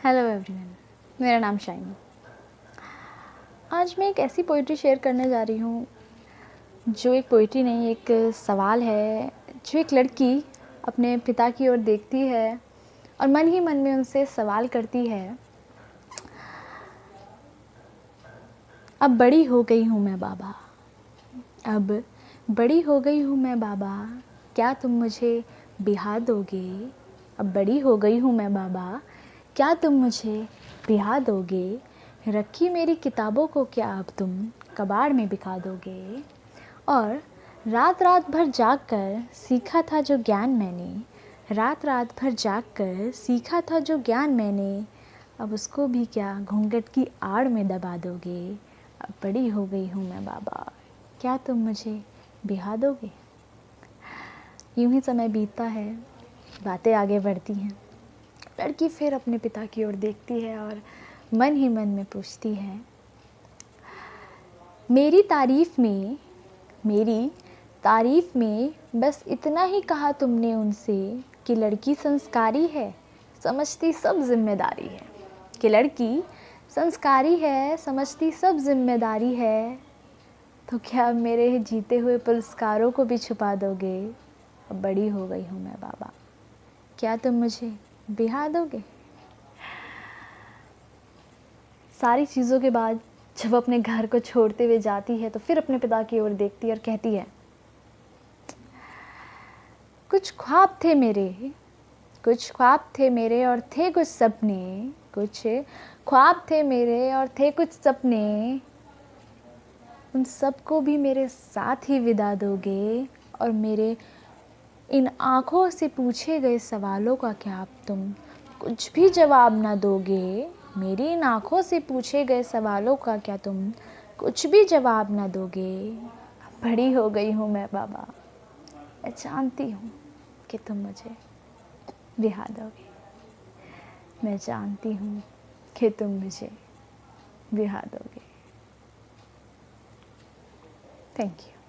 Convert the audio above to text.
Hello everyone, मेरा नाम shiny. आज मैं एक ऐसी पोइट्री शेयर करने जा रही हूँ जो एक पोइट्री नहीं, एक सवाल है जो एक लड़की अपने पिता की ओर देखती है और मन ही मन में उनसे सवाल करती है। अब बड़ी हो गई हूँ मैं बाबा, अब बड़ी हो गई हूँ मैं बाबा, क्या तुम मुझे बिहा दोगे? अब बड़ी हो गई हूँ मैं बाबा, क्या तुम मुझे बिहा दोगे? रखी मेरी किताबों को क्या अब तुम कबाड़ में बिका दोगे? और रात रात भर जाग कर सीखा था जो ज्ञान मैंने, रात रात भर जाग कर सीखा था जो ज्ञान मैंने, अब उसको भी क्या घूंघट की आड़ में दबा दोगे? अब बड़ी हो गई हूँ मैं बाबा, क्या तुम मुझे बिहा दोगे? यूं ही समय बीतता है, बातें आगे बढ़ती हैं। लड़की फिर अपने पिता की ओर देखती है और मन ही मन में पूछती है, मेरी तारीफ में बस इतना ही कहा तुमने उनसे कि लड़की संस्कारी है, समझती सब जिम्मेदारी है। कि लड़की संस्कारी है, समझती सब जिम्मेदारी है। तो क्या मेरे जीते हुए पुरस्कारों को भी छुपा दोगे? अब बड़ी हो गई हूँ मैं बाबा, क्या तुम मुझे बिहा दोगे? सारी चीज़ों के बाद जब अपने घर को छोड़ते हुए जाती है तो फिर अपने पिता की ओर देखती है और कहती है, कुछ ख्वाब थे मेरे, कुछ ख्वाब थे मेरे और थे कुछ सपने, कुछ ख्वाब थे मेरे और थे कुछ सपने, उन सबको भी मेरे साथ ही विदा दोगे? और मेरे इन आँखों से पूछे गए सवालों का क्या अब तुम कुछ भी जवाब ना दोगे? मेरी इन आँखों से पूछे गए सवालों का क्या तुम कुछ भी जवाब ना दोगे? बड़ी हो गई हूँ मैं बाबा, मैं जानती हूँ कि तुम मुझे बिहा दोगे। मैं जानती हूँ कि तुम मुझे बिहा दोगे। Thank you.